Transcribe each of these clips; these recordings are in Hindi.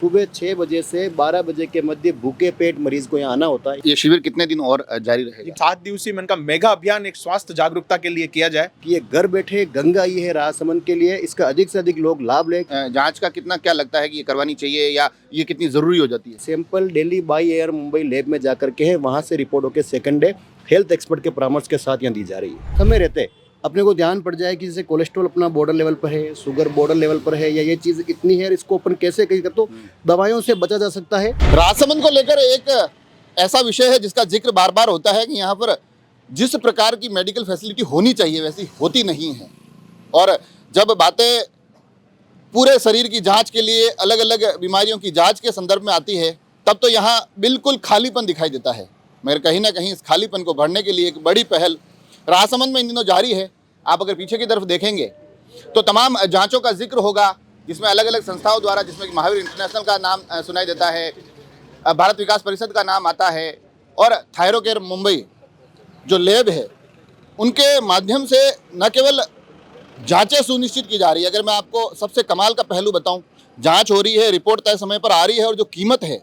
सुबह 6 बजे से 12 बजे के मध्य भूखे पेट मरीज को यहाँ आना होता है। ये शिविर कितने दिन और जारी रहेगा? 7 दिवसीय में इनका मेगा अभियान एक स्वास्थ्य जागरूकता के लिए किया जाए कि ये घर बैठे गंगा आई है राजसमंद के लिए, इसका अधिक से अधिक लोग लाभ लें। जांच का कितना क्या लगता है कि ये करवानी चाहिए या ये कितनी जरूरी हो जाती है? Sample Delhi by air Mumbai lab में जाकर के है, वहाँ से रिपोर्ट होकर सेकंड डे हेल्थ एक्सपर्ट के परामर्श के साथ यहाँ दी जा रही है। समय रहते अपने को ध्यान पड़ जाए कि जैसे कोलेस्ट्रॉल अपना बॉर्डर लेवल पर है, शुगर बॉर्डर लेवल पर है, या ये चीज़ इतनी है, इसको अपन कैसे कहीं कर तो दवाइयों से बचा जा सकता है। राजसमंद को लेकर एक ऐसा विषय है जिसका जिक्र बार बार होता है कि यहाँ पर जिस प्रकार की मेडिकल फैसिलिटी होनी चाहिए वैसी होती नहीं है। और जब बातें पूरे शरीर की जांच के लिए अलग अलग बीमारियों की जांच के संदर्भ में आती है तब तो यहाँ बिल्कुल खालीपन दिखाई देता है। मगर कहीं ना कहीं इस खालीपन को भरने के लिए एक बड़ी पहल राजसमंद में इन दिनों जारी है। आप अगर पीछे की तरफ देखेंगे तो तमाम जांचों का जिक्र होगा जिसमें अलग अलग संस्थाओं द्वारा, जिसमें कि महावीर इंटरनेशनल का नाम सुनाई देता है, भारत विकास परिषद का नाम आता है, और थायरोकेयर मुंबई जो लैब है उनके माध्यम से न केवल जांचें सुनिश्चित की जा रही है। अगर मैं आपको सबसे कमाल का पहलू बताऊं, जांच हो रही है, रिपोर्ट तय समय पर आ रही है, और जो कीमत है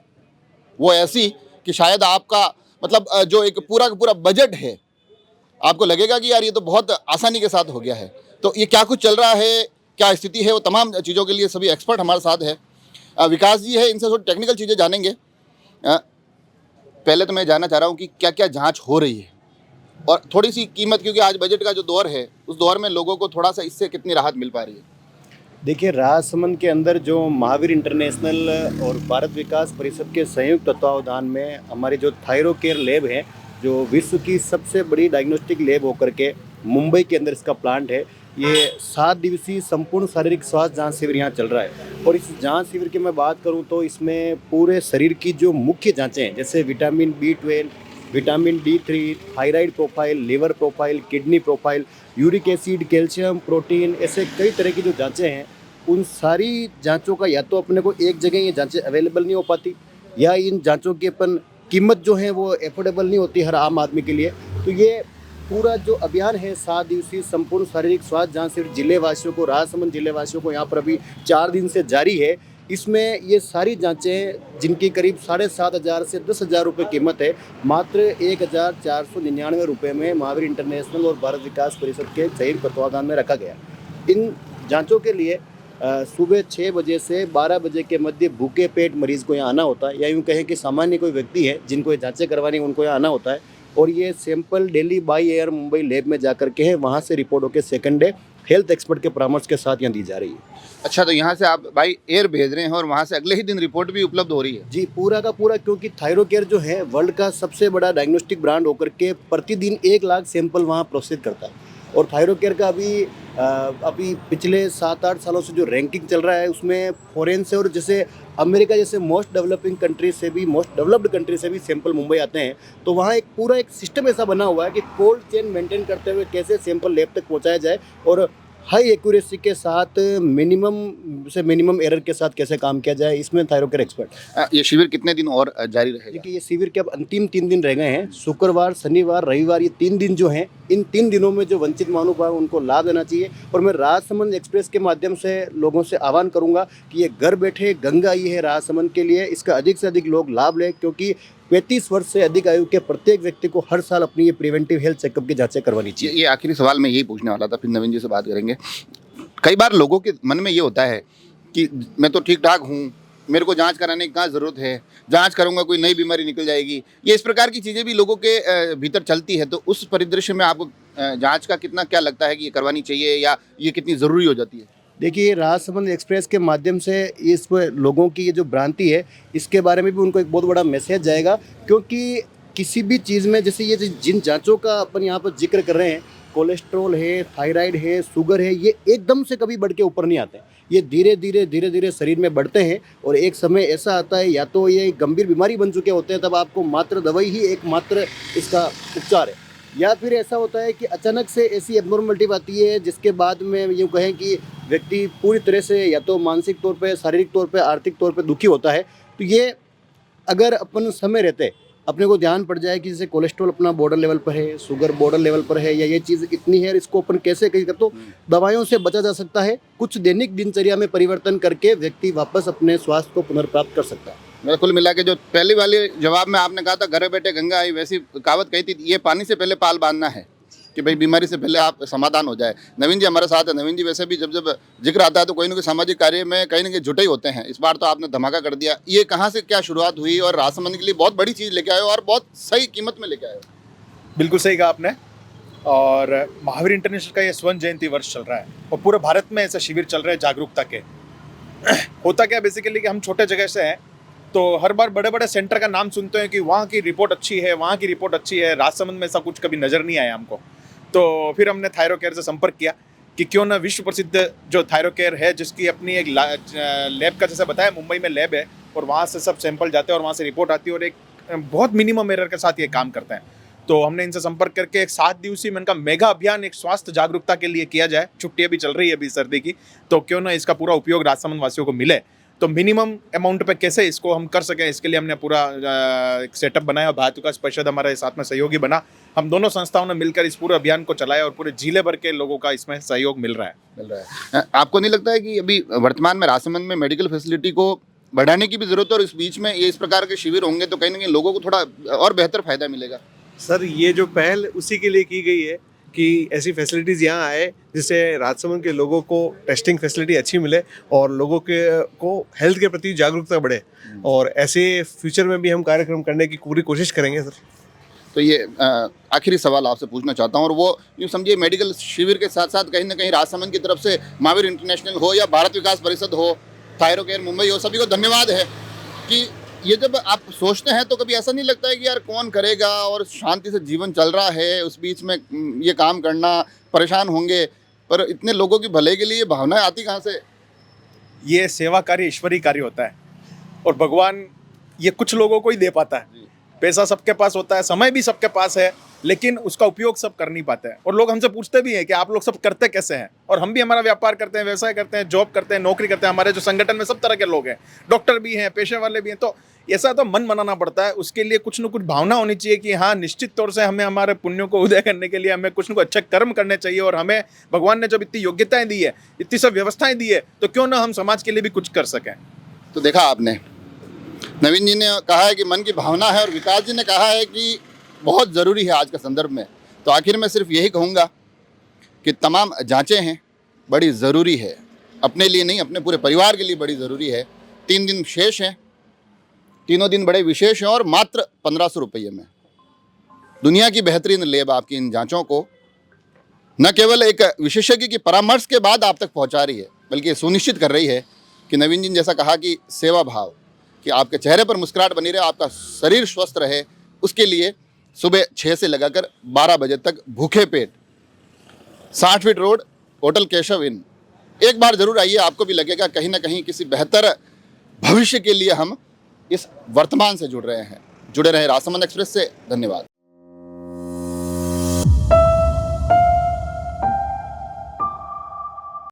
वो ऐसी कि शायद आपका मतलब जो एक पूरा का पूरा बजट है, आपको लगेगा कि यार ये तो बहुत आसानी के साथ हो गया है। तो ये क्या कुछ चल रहा है, क्या स्थिति है, वो तमाम चीज़ों के लिए सभी एक्सपर्ट हमारे साथ है। विकास जी है, इनसे थोड़ी टेक्निकल चीज़ें जानेंगे। पहले तो मैं जानना चाह रहा हूँ कि क्या क्या जांच हो रही है और थोड़ी सी कीमत, क्योंकि आज बजट का जो दौर है उस दौर में लोगों को थोड़ा सा इससे कितनी राहत मिल पा रही है? देखिए, राजसमंद के अंदर जो महावीर इंटरनेशनल और भारत विकास परिषद के संयुक्त तत्वावधान में हमारी जो थायरोकेयर लैब है, जो विश्व की सबसे बड़ी डायग्नोस्टिक लैब होकर के मुंबई के अंदर इसका प्लांट है, ये 7 दिवसीय संपूर्ण शारीरिक स्वास्थ्य जांच शिविर यहाँ चल रहा है। और इस जांच शिविर की मैं बात करूँ तो इसमें पूरे शरीर की जो मुख्य जांचें हैं, जैसे vitamin B12, vitamin D3, thyroid profile, liver profile, kidney profile, uric acid, calcium, protein, ऐसे कई तरह की जो जांचें हैं, उन सारी जांचों का या तो अपने को एक जगह ये जांचें अवेलेबल नहीं हो पाती, या इन जांचों की अपन कीमत जो है वो एफोर्डेबल नहीं होती हर आम आदमी के लिए। तो ये पूरा जो अभियान है 7 दिवसीय संपूर्ण शारीरिक स्वास्थ्य जांच सिर्फ जिले वासियों को, राजसमंद जिले वासियों को यहाँ पर अभी 4 दिन से जारी है। इसमें ये सारी जांचें जिनकी करीब 7,500 से 10,000 रुपये कीमत है, मात्र 1,499 रुपये में महावीर इंटरनेशनल और भारत विकास परिषद के संयुक्त तत्वावधान में रखा गया। इन जांचों के लिए सुबह 6 बजे से 12 बजे के मध्य भूखे पेट मरीज़ को यहाँ आना होता है, या यूँ कहें कि सामान्य कोई व्यक्ति है जिनको ये जांचें करवानी उनको यहाँ आना होता है। और ये sample Delhi by air Mumbai lab में जाकर के है, वहाँ से रिपोर्ट होकर सेकंड डे हेल्थ एक्सपर्ट के परामर्श के साथ यहाँ दी जा रही है। अच्छा, तो यहाँ से आप बाई एयर भेज रहे हैं और वहाँ से अगले ही दिन रिपोर्ट भी उपलब्ध हो रही है? जी, पूरा का पूरा, क्योंकि थायरोकेयर जो है वर्ल्ड का सबसे बड़ा डायग्नोस्टिक ब्रांड होकर के प्रतिदिन 1 लाख सैंपल वहाँ प्रोसेस करता है। और थायरोकेयर का अभी पिछले 7-8 सालों से जो रैंकिंग चल रहा है उसमें फॉरेन से और जैसे अमेरिका जैसे मोस्ट डेवलपिंग कंट्री से भी, मोस्ट डेवलप्ड कंट्री से भी सैंपल मुंबई आते हैं। तो वहाँ एक पूरा एक सिस्टम ऐसा बना हुआ है कि कोल्ड चेन मेंटेन करते हुए कैसे सैंपल लैब तक पहुँचाया जाए और हाई एक्यूरेसी के साथ मिनिमम एरर के साथ कैसे काम किया जाए, इसमें थायरोकेयर एक्सपर्ट। ये शिविर कितने दिन और जारी रहेगा? देखिए, ये शिविर के अब अंतिम 3 दिन रह गए हैं, शुक्रवार, शनिवार, रविवार, ये 3 दिन जो हैं, इन 3 दिनों में जो वंचित महानुभाव हैं उनको लाभ देना चाहिए। और मैं राजसमंद एक्सप्रेस के माध्यम से लोगों से आह्वान करूंगा कि ये घर बैठे गंगा आई है राजसमंद के लिए, इसका अधिक से अधिक लोग लाभ लें, क्योंकि 35 वर्ष से अधिक आयु के प्रत्येक व्यक्ति को हर साल अपनी ये प्रिवेंटिव हेल्थ चेकअप की जांचें करवानी चाहिए। ये आखिरी सवाल मैं यही पूछने वाला था, फिर नवीन जी से बात करेंगे। कई बार लोगों के मन में ये होता है कि मैं तो ठीक ठाक हूँ, मेरे को जांच कराने की कहाँ ज़रूरत है, जांच करूँगा कोई नई बीमारी निकल जाएगी, ये इस प्रकार की चीज़ें भी लोगों के भीतर चलती है। तो उस परिदृश्य में आपको जांच का कितना क्या लगता है कि ये करवानी चाहिए या ये कितनी ज़रूरी हो जाती है? देखिए, राजसमंद एक्सप्रेस के माध्यम से इस लोगों की ये जो भ्रांति है इसके बारे में भी उनको एक बहुत बड़ा मैसेज जाएगा, क्योंकि किसी भी चीज़ में जैसे ये जिन जांचों का अपन यहाँ पर जिक्र कर रहे हैं, कोलेस्ट्रॉल है, थायराइड है, शुगर है, ये एकदम से कभी बढ़ के ऊपर नहीं आते। ये धीरे धीरे शरीर में बढ़ते हैं और एक समय ऐसा आता है या तो ये गंभीर बीमारी बन चुके होते हैं, तब आपको मात्र दवाई ही एकमात्र इसका उपचार है, या फिर ऐसा होता है कि अचानक से ऐसी एब्नॉर्मलिटी आती है जिसके बाद में यूँ कहें कि व्यक्ति पूरी तरह से या तो मानसिक तौर पे, शारीरिक तौर पे, आर्थिक तौर पे दुखी होता है। तो ये अगर अपन समय रहते अपने को ध्यान पड़ जाए कि जैसे कोलेस्ट्रॉल अपना बॉर्डर लेवल पर है, शुगर बॉर्डर लेवल पर है, या ये चीज़ इतनी है और इसको अपन कैसे कहीं कर, तो दवाइयों से बचा जा सकता है। कुछ दैनिक दिनचर्या में परिवर्तन करके व्यक्ति वापस अपने स्वास्थ्य को पुनर्प्राप्त कर सकता है। मेरा कुल मिला के जो पहली वाली जवाब में आपने कहा था घर बैठे गंगा आई, वैसी कहावत कही थी, ये पानी से पहले पाल बांधना है कि भाई बीमारी से पहले आप समाधान हो जाए। नवीन जी हमारे साथ है। नवीन जी वैसे भी जब जब जिक्र आता है तो कोई ना कोई सामाजिक कार्य में कहीं ना कहीं जुटे ही होते हैं। इस बार तो आपने धमाका कर दिया। ये कहाँ से क्या शुरुआत हुई और राजसमंद के लिए बहुत बड़ी चीज़ लेके आए हो और बहुत सही कीमत में लेके आए हो? बिल्कुल सही कहा आपने। और महावीर इंटरनेशनल का ये स्वर्ण जयंती वर्ष चल रहा है और पूरे भारत में ऐसे शिविर चल रहे हैं जागरूकता के। होता क्या बेसिकली कि हम छोटे जगह से हैं तो हर बार बड़े बड़े सेंटर का नाम सुनते हैं कि वहाँ की रिपोर्ट अच्छी है, वहाँ की रिपोर्ट अच्छी है। राजसमंद में ऐसा कुछ कभी नज़र नहीं आया हमको। तो फिर हमने थायरोकेयर से संपर्क किया कि क्यों ना विश्व प्रसिद्ध जो थायरोकेयर है, जिसकी अपनी एक लैब का जैसे बताया मुंबई में लैब है और वहाँ से सब सैंपल जाते हैं और वहाँ से रिपोर्ट आती है और एक बहुत मिनिमम एरर के साथ ये काम करते हैं। तो हमने इनसे संपर्क करके एक 7 दिवसीय में इनका मेगा अभियान एक स्वास्थ्य जागरूकता के लिए किया जाए। छुट्टियाँ भी चल रही है अभी सर्दी की, तो क्यों ना इसका पूरा उपयोग राजसमंद वासियों को मिले। तो मिनिमम अमाउंट पे कैसे इसको हम कर सकें, इसके लिए हमने पूरा एक सेटअप बनाया। भारत विकास परिषद हमारे साथ में सहयोगी बना। हम दोनों संस्थाओं ने मिलकर इस पूरे अभियान को चलाया और पूरे जिले भर के लोगों का इसमें सहयोग मिल रहा है। आपको नहीं लगता है कि अभी वर्तमान में राजसमंद में मेडिकल फैसिलिटी को बढ़ाने की भी जरूरत है और इस बीच में ये इस प्रकार के शिविर होंगे तो कहीं ना कहीं लोगों को थोड़ा और बेहतर फायदा मिलेगा? सर ये जो पहल उसी के लिए की गई है कि ऐसी फैसिलिटीज़ यहाँ आए जिससे राजसमंद के लोगों को टेस्टिंग फैसिलिटी अच्छी मिले और लोगों के को हेल्थ के प्रति जागरूकता बढ़े। और ऐसे फ्यूचर में भी हम कार्यक्रम करने की पूरी कोशिश करेंगे सर। तो ये आखिरी सवाल आपसे पूछना चाहता हूँ और वो यूँ समझिए मेडिकल शिविर के साथ साथ कहीं ना कहीं राजसमंद की तरफ से महावीर इंटरनेशनल हो या भारत विकास परिषद हो, थायरोकेयर मुंबई हो, सभी को धन्यवाद है कि ये जब आप सोचते हैं तो कभी ऐसा नहीं लगता है कि यार कौन करेगा और शांति से जीवन चल रहा है, उस बीच में ये काम करना, परेशान होंगे, पर इतने लोगों की भले के लिए भावनाएं आती कहाँ से? ये सेवा कार्य ईश्वरीय कार्य होता है और भगवान ये कुछ लोगों को ही दे पाता है। पैसा सबके पास होता है, समय भी सबके पास है, लेकिन उसका उपयोग सब कर नहीं पाते हैं। और लोग हमसे पूछते भी हैं कि आप लोग सब करते कैसे हैं। और हम भी हमारा व्यापार करते हैं, व्यवसाय करते हैं, जॉब करते हैं, नौकरी करते हैं। हमारे जो संगठन में सब तरह के लोग हैं, डॉक्टर भी हैं, पेशे वाले भी हैं। तो ऐसा तो मन बनाना पड़ता है, उसके लिए कुछ न कुछ भावना होनी चाहिए कि हाँ निश्चित तौर से हमें हमारे पुण्यों को उदय करने के लिए हमें कुछ न कुछ अच्छे कर्म करने चाहिए। और हमें भगवान ने जब इतनी योग्यताएं दी है, इतनी सब व्यवस्थाएं दी है, तो क्यों ना हम समाज के लिए भी कुछ कर सकें। तो देखा आपने, नवीन जी ने कहा है कि मन की भावना है और विकास जी ने कहा है कि बहुत ज़रूरी है आज के संदर्भ में। तो आखिर में सिर्फ यही कहूँगा कि तमाम जांचें हैं, बड़ी ज़रूरी है, अपने लिए नहीं अपने पूरे परिवार के लिए बड़ी ज़रूरी है। 3 दिन शेष हैं, तीनों दिन बड़े विशेष हैं और मात्र 1500 रुपये में दुनिया की बेहतरीन लैब आपकी इन जांचों को न केवल एक विशेषज्ञ की परामर्श के बाद आप तक पहुंचा रही है, बल्कि सुनिश्चित कर रही है कि नवीन जी ने जैसा कहा कि सेवा भाव, कि आपके चेहरे पर मुस्कुराहट बनी रहे, आपका शरीर स्वस्थ रहे, उसके लिए सुबह 6 से लगाकर 12 बजे तक भूखे पेट 60 फीट रोड, होटल केशव इन। एक बार जरूर आइए, आपको भी लगेगा कहीं ना कहीं किसी बेहतर भविष्य के लिए हम इस वर्तमान से जुड़ रहे हैं। जुड़े रहे राजसमंद एक्सप्रेस से। धन्यवाद।